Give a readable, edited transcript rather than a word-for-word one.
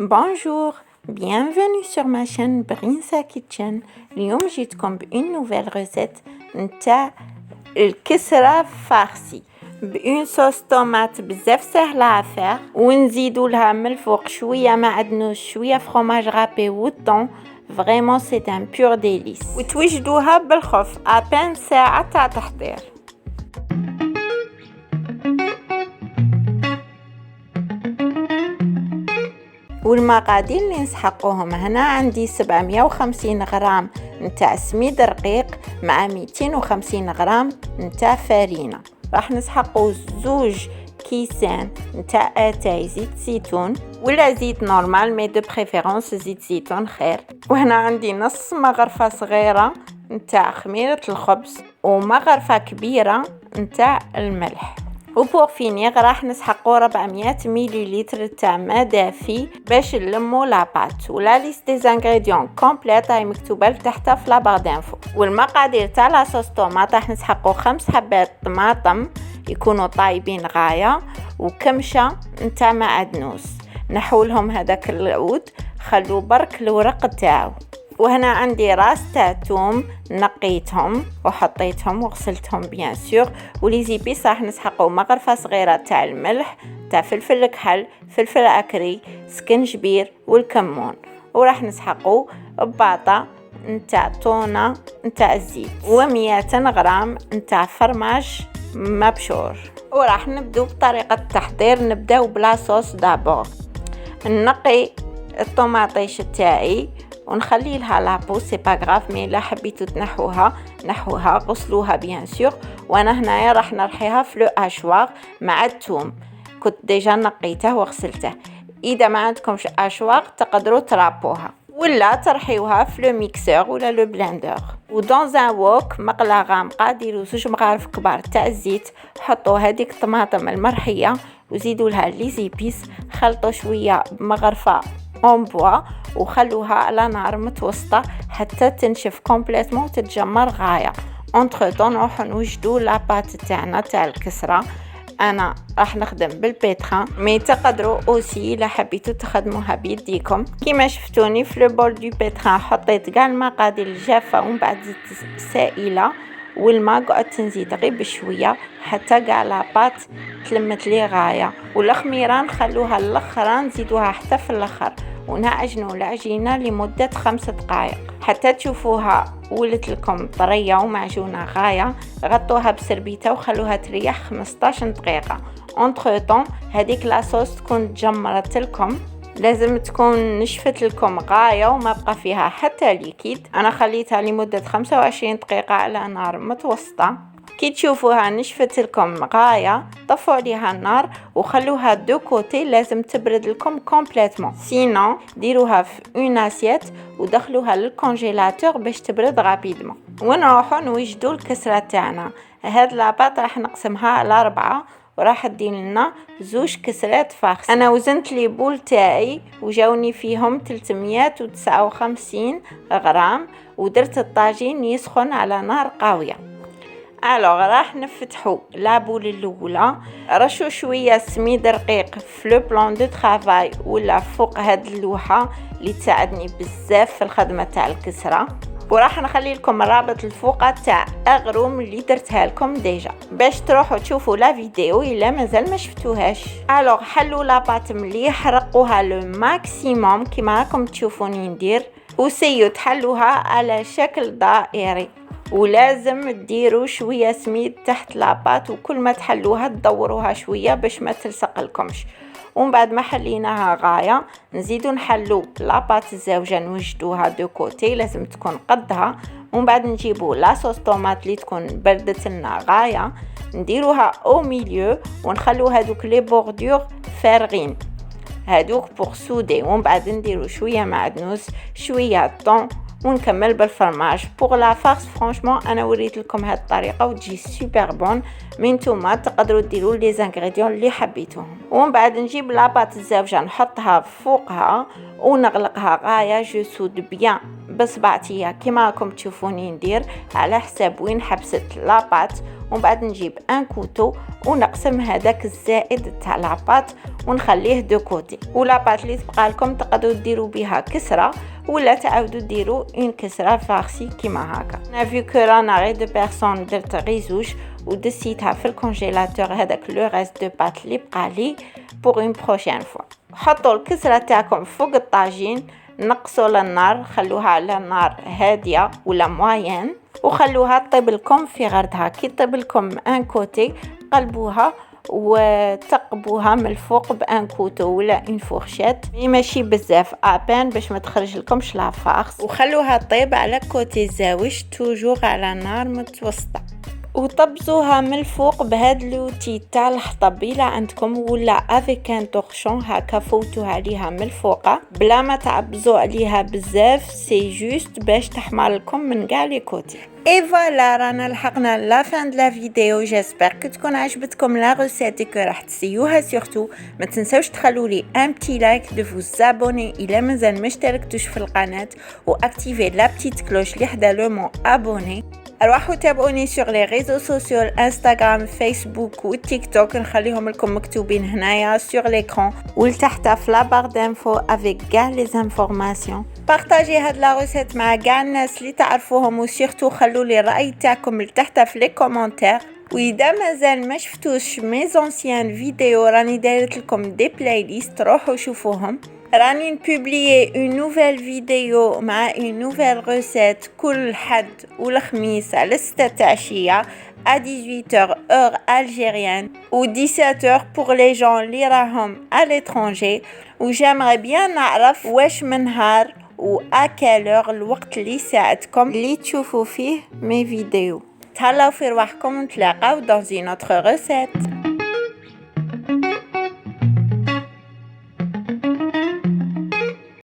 Bonjour, bienvenue sur ma chaîne برنسة كيتشن. اليوم جيتكم بune nouvelle recette نتاع الكسرة فارسي بأون صوص طوماط بزاف سهلة عفاها، ونزيدو لها من الفوق شوية معدنوس شوية فروماج غابي والطون. فريمون سي ان بور ديليس، وتوجدوها بالخف ابان ساعة تاع تحضير. والمقادير اللي نسحقوهم هنا عندي 750 غرام نتاع سميد رقيق مع 250 غرام نتاع فارينة. راح نسحقو 2 كيسان نتاع اتاي زيت زيتون ولا زيت نورمال، مي دو بريفيرونس زيت زيتون خير. وهنا عندي نص مغرفة صغيرة نتاع خميرة الخبز ومغرفة كبيرة نتاع الملح. وبور فينيغ راح نسحقو 400 مليلتر تاع ماء دافي باش نلمو لاباط. ولا ليست دي زانغريديون كومبليت هاي مكتوبه لتحت في لابار دانفو. والمقادير تاع لاصوص طوماط راح نسحقو 5 حبات طماطم يكونوا طايبين غايه وكمشه نتاع معدنوس. نحولهم هذاك العود، خلو برك الورق تاعو. وهنا عندي راس تاع توم نقيتهم وحطيتهم وغسلتهم بيان سور. ولي زيبيس راح نسحقو مغرفه صغيره تاع الملح تاع فلفل كحل، فلفل اكري، سكنجبير والكمون. وراح نسحقو باطا نتاع طونه نتاع الزيت و200 غرام نتاع فرماج مبشور. وراح نبدو بطريقه التحضير. نبداو بلا صوص دابور. نقي الطوماطيش تاعي ونخلي لها لابو، سي با غراف، مي لا حبيتو تنحوها نحوها، غسلوها بيان سور. وانا هنايا راح نرحيها في لو اشواغ مع الثوم، كنت ديجا نقيته وغسلته. اذا ما عندكمش اشواغ تقدروا ترابوها ولا ترحيوها في لو ميكسور ولا لو بلندر. ودون ان ووك مقله غامقه ديروا 2 مغارف كبار تاع الزيت، حطوا هذيك الطماطم المرحيه وزيدوا لها لي زيبيس، خلطوا شويه بمغرفه اون بوا وخلوها على نار متوسطه حتى تنشف كومبليتمون وتتجمر غايه. اونتر طون نروحو نوجدو لاباط تاعنا تاع الكسره. انا راح نخدم بالبيتران، مي تقدروا اوسي الا حبيتو تخدموها بيديكم. كيما شفتوني في لو بول دو بيتران حطيت كاع المقادير الجافه ومن بعد زدت سائله والماء، قعدت نزيد غير بشويه حتى كاع لاباط تلمت لي غايه. والخميره نخلوها للاخر، نزيدوها حتى في الاخر ونعجنوا العجينه لمده 5 دقائق حتى تشوفوها ولت لكم طريه ومعجونه غايه. غطوها بسربيته وخلوها تريح 15 دقيقه. اونتر طون هذيك لاصوص تكون تجمرت لكم، لازم تكون نشفت لكم غايه وما بقى فيها حتى ليكيد. انا خليتها لمده 25 دقيقه على نار متوسطه. كي تشوفوها نشفت لكم غايه طفوا عليها النار وخلوها دو كوتي، لازم تبرد لكم كومبليتمون، سينو ديروها في اون اسيت ودخلوها للكونجيلاتور باش تبرد غابيدمون. ونروحو نوجدو الكسره تاعنا. هاد لاباط راح نقسمها على 4 وراح ندير لنا 2 كسرات فارس. انا وزنت لي بول تاعي وجاوني فيهم 359 غرام، ودرت الطاجين يسخن على نار قويه. الوغ راح نفتحو لابول الاولى، رشو شويه سميد رقيق في لو بلان دو طرافاي ولا فوق هاد اللوحه اللي تساعدني بزاف في الخدمه تاع الكسره. وراح نخلي لكم رابط الفوق تاع اغروم اللي درتها لكم ديجا باش تروحوا تشوفوا لا فيديو الا مازال ما شفتوهاش. الوغ حلوا لاباط مليح، رقوها لو ماكسيموم كيما راكم تشوفوني ندير، وسيو تحلوها على شكل دائري. ولازم تديروا شويه سميد تحت لاباط، وكل ما تحلوها تدوروها شويه باش ما تلصق لكمش. ومن بعد ما حليناها غايه نزيدو نحلو لاباط الزوجه نوجدوها دو كوتي، لازم تكون قدها. ومن بعد نجيبو لاصوص طوماط اللي تكون بردت لنا غايه نديروها او ميليو ونخلو هذوك لي بوردور فارغين هذوك بوغ سودي. ومن بعد نديرو شويه معدنوس شويه طون ونكمل بالفرماج. بوغ لا فارس فرانشمون انا وريت لكم هاد الطريقه وتجي سوبر بون، من نتوما تقدروا ديروا لي زانغريديون اللي حبيتوهم. ومن بعد نجيب لاباط الزوجه نحطها فوقها ونغلقها غايه. جو سود بيان بصبعتيا كيما راكم تشوفوني ندير على حساب وين حبست لاباط ومن بعد نجيب ان كوتو ونقسم هذاك الزائد تاع لاباط ونخليه دو كوتي. ولاباط اللي تبقى لكم تقدروا ديروا بها كسره ولا تعاودوا ديروا اون كسره فارسي كيما هكا. انا في كو رانا غير دو بيرسون درت غير زوج ودسيتها في الكونجيلاتور هذاك لو ريست دو بات اللي بقى لي بور اون بروشين فوا. حطوا الكسره تاعكم فوق الطاجين، نقصوا للنار، خلوها على نار هاديه ولا موين وخلوها تطيب لكم في غردها. كي تطيب لكم ان كوتي قلبوها وتقبوها من الفوق بان كوتو ولا اون فورشيت، ماشي بزاف ابان باش ما تخرج لكمش لا فارس، وخلوها طيب على كوتي زاوج توجور على نار متوسطه. وطبزوها من الفوق بهاد لوتي تاع الحطب الا عندكم ولا افيك ان تورشون هكا فوتوها عليها من الفوق بلا ما تعبزوا عليها بزاف، سي جوست باش تحمر لكم من كاع لي كوتي. اي فوالا رانا لحقنا لا فان د لا فيديو. جيسبر كو تكون عجبتكم لا ريسيت كو راح تسيوها. سورتو ما تنساوش تخلوا لي ان بتي لايك، دو فوز ابوني الا مازال ما اشتركتوش في القناه، واكتيفي لا بتيت كلوش اللي حدا لو مون ابوني. اروحوا تابعوني سور لي ريزو سوسيو الانستغرام فيسبوك والتيك توك، نخليهم لكم مكتوبين هنايا سور ليكران ولتحت في لا بار دانفو افيك كاع لي انفورماسيون. بارطاجي هاد لا ريسيت مع كاع الناس اللي تعرفوهم، وسورتو خلوا لي الراي تاعكم لتحت في لي كومونتير. واذا مازال ما شفتوش مي زونسيان فيديو راني دايرت لكم دي بلاي ليست، روحوا شوفوهم. راني نبوبليي اون نوفيل فيديو مع اون نوفيل ريسيت كل حد والخميس على 6 تاع العشيه à 18h heure algérienne ou 17h pour les gens اللي راهم à l'étranger. و j'aimerais bien نعرف واش من نهار و à quelle heure الوقت اللي يساعدكم اللي تشوفوا فيه مي فيديو. تهلاو في رواحكم ونتلاقاو dans une autre recette.